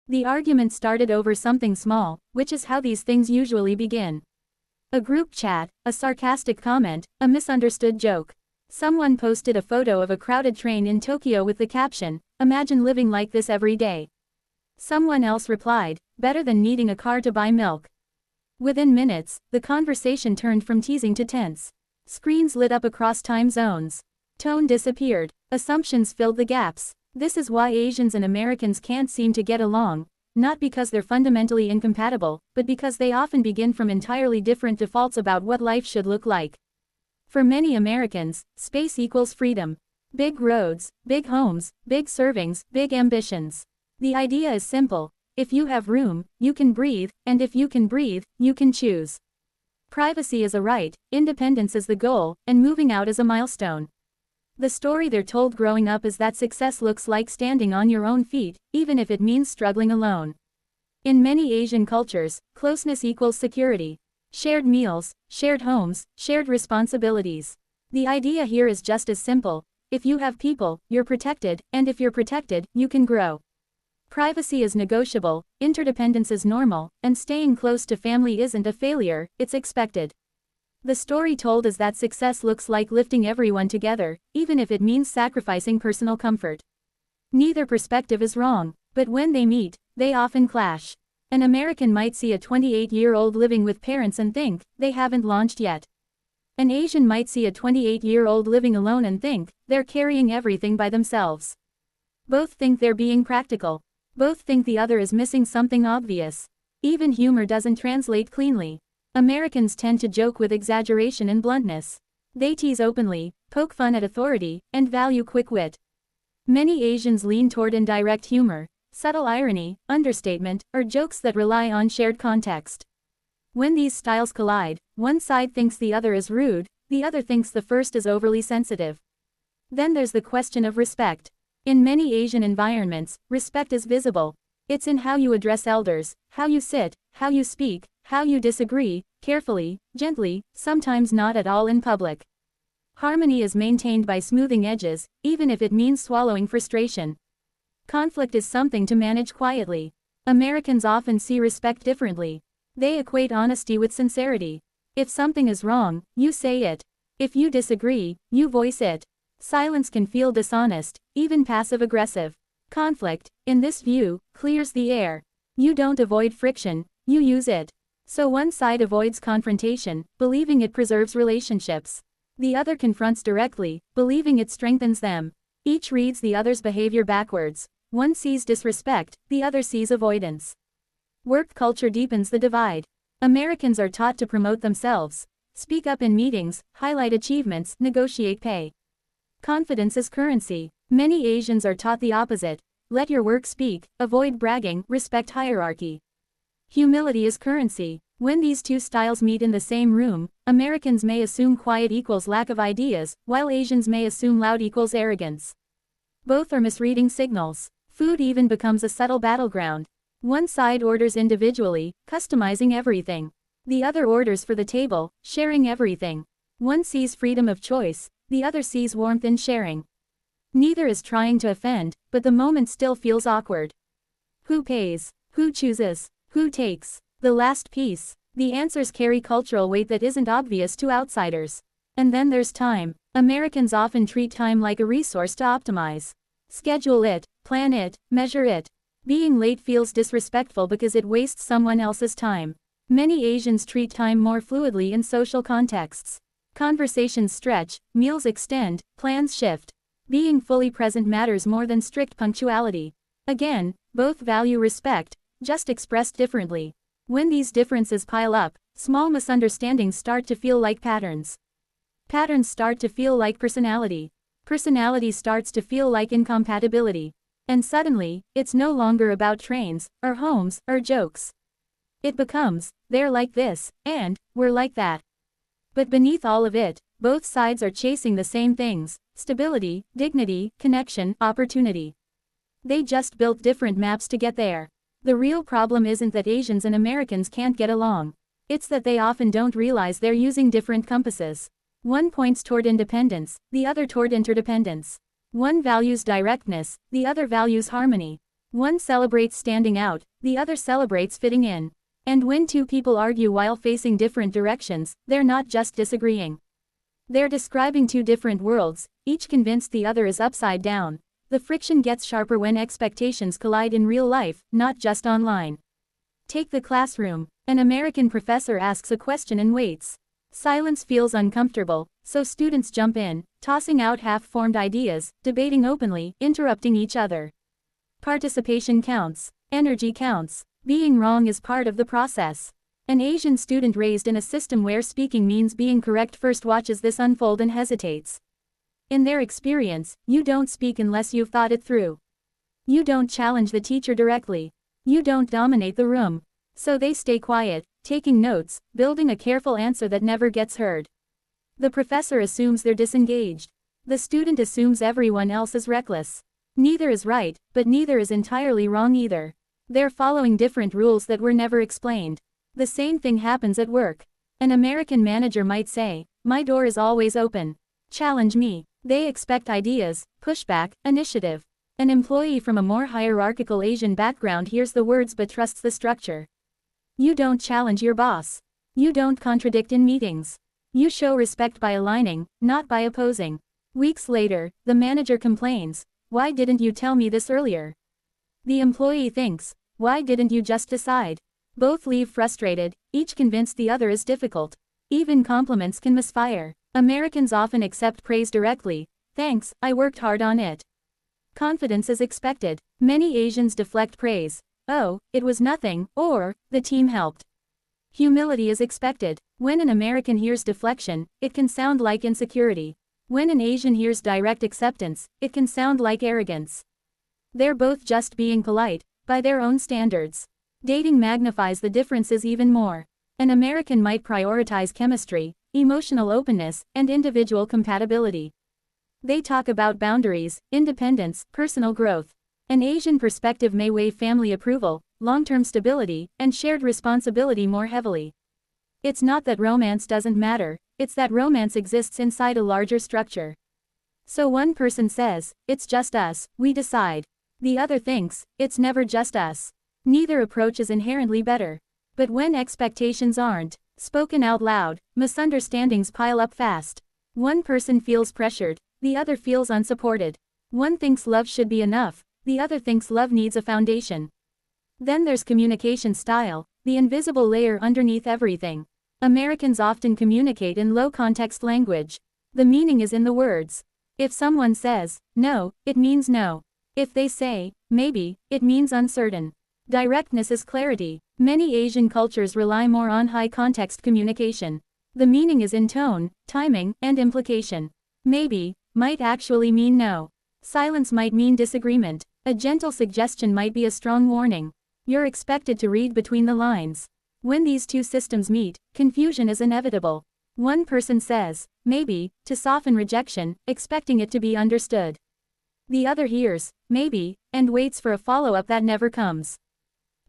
The argument started over something small, which is how these things usually begin. A group chat, a sarcastic comment, a misunderstood joke. Someone posted a photo of a crowded train in Tokyo with the caption, "Imagine living like this every day." Someone else replied, "Better than needing a car to buy milk." Within minutes, the conversation turned from teasing to tense. Screens lit up across time zones. Tone disappeared. Assumptions filled the gaps. This is why Asians and Americans can't seem to get along, not because they're fundamentally incompatible, but because they often begin from entirely different defaults about what life should look like. For many Americans, space equals freedom. Big roads, big homes, big servings, big ambitions. The idea is simple: if you have room, you can breathe, and if you can breathe, you can choose. Privacy is a right, independence is the goal, and moving out is a milestone. The story they're told growing up is that success looks like standing on your own feet, even if it means struggling alone. In many Asian cultures, closeness equals security. Shared meals, shared homes, shared responsibilities. The idea here is just as simple: if you have people, you're protected, and if you're protected, you can grow. Privacy is negotiable, interdependence is normal, and staying close to family isn't a failure, it's expected. The story told is that success looks like lifting everyone together, even if it means sacrificing personal comfort. Neither perspective is wrong, but when they meet, they often clash. An American might see a 28-year-old living with parents and think, they haven't launched yet. An Asian might see a 28-year-old living alone and think, they're carrying everything by themselves. Both think they're being practical. Both think the other is missing something obvious. Even humor doesn't translate cleanly. Americans tend to joke with exaggeration and bluntness. They tease openly, poke fun at authority, and value quick wit. Many Asians lean toward indirect humor, subtle irony, understatement, or jokes that rely on shared context. When these styles collide, one side thinks the other is rude, the other thinks the first is overly sensitive. Then there's the question of respect. In many Asian environments, respect is visible. It's in how you address elders, how you sit, how you speak, how you disagree, carefully, gently, sometimes not at all in public. Harmony is maintained by smoothing edges, even if it means swallowing frustration. Conflict is something to manage quietly. Americans often see respect differently. They equate honesty with sincerity. If something is wrong, you say it. If you disagree, you voice it. Silence can feel dishonest, even passive-aggressive. Conflict, in this view, clears the air. You don't avoid friction, you use it. So one side avoids confrontation, believing it preserves relationships. The other confronts directly, believing it strengthens them. Each reads the other's behavior backwards. One sees disrespect, the other sees avoidance. Work culture deepens the divide. Americans are taught to promote themselves, speak up in meetings, highlight achievements, negotiate pay. Confidence is currency. Many Asians are taught the opposite. Let your work speak, avoid bragging, respect hierarchy. Humility is currency. When these two styles meet in the same room, Americans may assume quiet equals lack of ideas, while Asians may assume loud equals arrogance. Both are misreading signals. Food even becomes a subtle battleground. One side orders individually, customizing everything. The other orders for the table, sharing everything. One sees freedom of choice, the other sees warmth in sharing. Neither is trying to offend, but the moment still feels awkward. Who pays? Who chooses? Who takes? The last piece. The answers carry cultural weight that isn't obvious to outsiders. And then there's time. Americans often treat time like a resource to optimize. Schedule it, plan it, measure it. Being late feels disrespectful because it wastes someone else's time. Many Asians treat time more fluidly in social contexts. Conversations stretch, meals extend, plans shift. Being fully present matters more than strict punctuality. Again, both value respect, just expressed differently. When these differences pile up, small misunderstandings start to feel like patterns. Patterns start to feel like personality. Personality starts to feel like incompatibility. And suddenly, it's no longer about trains, or homes, or jokes. It becomes, they're like this, and we're like that. But beneath all of it, both sides are chasing the same things: stability, dignity, connection, opportunity. They just built different maps to get there. The real problem isn't that Asians and Americans can't get along. It's that they often don't realize they're using different compasses. One points toward independence, the other toward interdependence. One values directness, the other values harmony. One celebrates standing out, the other celebrates fitting in. And when two people argue while facing different directions, they're not just disagreeing. They're describing two different worlds, each convinced the other is upside down. The friction gets sharper when expectations collide in real life, not just online. Take the classroom. An American professor asks a question and waits. Silence feels uncomfortable, so students jump in, tossing out half-formed ideas, debating openly, interrupting each other. Participation counts. Energy counts. Being wrong is part of the process. An Asian student raised in a system where speaking means being correct first watches this unfold and hesitates. In their experience, you don't speak unless you've thought it through. You don't challenge the teacher directly. You don't dominate the room. So they stay quiet, taking notes, building a careful answer that never gets heard. The professor assumes they're disengaged. The student assumes everyone else is reckless. Neither is right, but neither is entirely wrong either. They're following different rules that were never explained. The same thing happens at work. An American manager might say, "My door is always open. Challenge me." They expect ideas, pushback, initiative. An employee from a more hierarchical Asian background hears the words but trusts the structure. You don't challenge your boss. You don't contradict in meetings. You show respect by aligning, not by opposing. Weeks later, the manager complains, "Why didn't you tell me this earlier?" The employee thinks, "Why didn't you just decide?" Both leave frustrated, each convinced the other is difficult. Even compliments can misfire. Americans often accept praise directly. "Thanks, I worked hard on it." Confidence is expected. Many Asians deflect praise. "Oh, it was nothing," or, "The team helped." Humility is expected. When an American hears deflection, it can sound like insecurity. When an Asian hears direct acceptance, it can sound like arrogance. They're both just being polite, by their own standards. Dating magnifies the differences even more. An American might prioritize chemistry, emotional openness, and individual compatibility. They talk about boundaries, independence, personal growth. An Asian perspective may weigh family approval, long-term stability, and shared responsibility more heavily. It's not that romance doesn't matter, it's that romance exists inside a larger structure. So one person says, "It's just us, we decide." The other thinks, "It's never just us." Neither approach is inherently better. But when expectations aren't spoken out loud, misunderstandings pile up fast. One person feels pressured, the other feels unsupported. One thinks love should be enough, the other thinks love needs a foundation. Then there's communication style, the invisible layer underneath everything. Americans often communicate in low-context language. The meaning is in the words. If someone says, "No," it means no. If they say, "Maybe," it means uncertain. Directness is clarity. Many Asian cultures rely more on high-context communication. The meaning is in tone, timing, and implication. Maybe might actually mean no. Silence might mean disagreement. A gentle suggestion might be a strong warning. You're expected to read between the lines. When these two systems meet, confusion is inevitable. One person says, "Maybe," to soften rejection, expecting it to be understood. The other hears, "Maybe," and waits for a follow-up that never comes.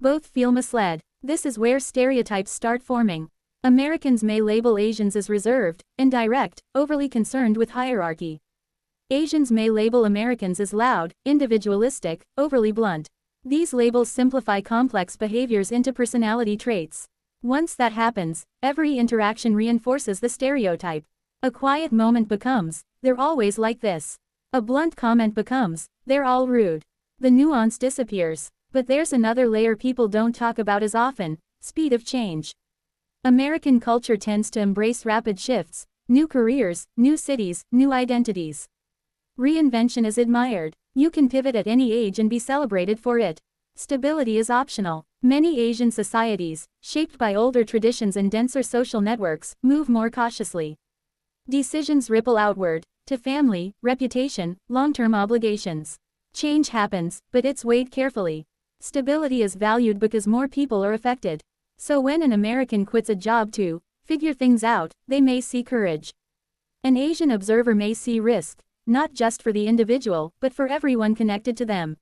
Both feel misled. This is where stereotypes start forming. Americans may label Asians as reserved, indirect, overly concerned with hierarchy. Asians may label Americans as loud, individualistic, overly blunt. These labels simplify complex behaviors into personality traits. Once that happens, every interaction reinforces the stereotype. A quiet moment becomes, "They're always like this." A blunt comment becomes, "They're all rude." The nuance disappears. But there's another layer people don't talk about as often: speed of change. American culture tends to embrace rapid shifts, new careers, new cities, new identities. Reinvention is admired. You can pivot at any age and be celebrated for it. Stability is optional. Many Asian societies, shaped by older traditions and denser social networks, move more cautiously. Decisions ripple outward, to family, reputation, long-term obligations. Change happens, but it's weighed carefully. Stability is valued because more people are affected. So when an American quits a job to figure things out, they may see courage. An Asian observer may see risk, not just for the individual, but for everyone connected to them.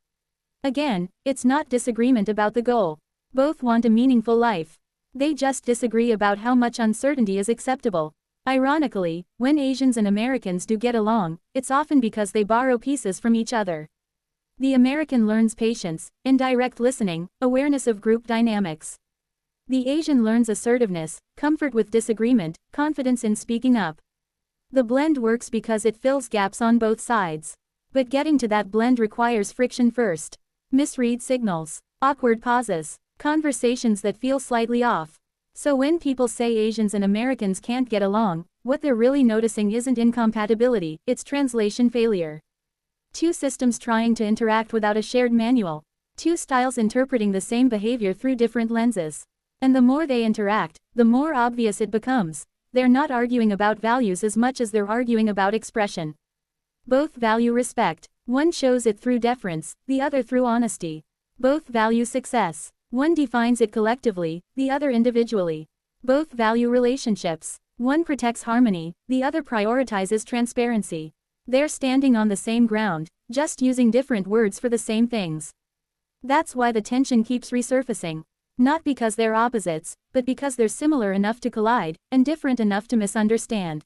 Again, it's not disagreement about the goal. Both want a meaningful life. They just disagree about how much uncertainty is acceptable. Ironically, when Asians and Americans do get along, it's often because they borrow pieces from each other. The American learns patience, indirect listening, awareness of group dynamics. The Asian learns assertiveness, comfort with disagreement, confidence in speaking up. The blend works because it fills gaps on both sides. But getting to that blend requires friction first. Misread signals, awkward pauses, conversations that feel slightly off. So when people say Asians and Americans can't get along, what they're really noticing isn't incompatibility, it's translation failure. Two systems trying to interact without a shared manual. Two styles interpreting the same behavior through different lenses. And the more they interact, the more obvious it becomes. They're not arguing about values as much as they're arguing about expression. Both value respect. One shows it through deference, the other through honesty. Both value success. One defines it collectively, the other individually. Both value relationships. One protects harmony, the other prioritizes transparency. They're standing on the same ground, just using different words for the same things. That's why the tension keeps resurfacing. Not because they're opposites, but because they're similar enough to collide, and different enough to misunderstand.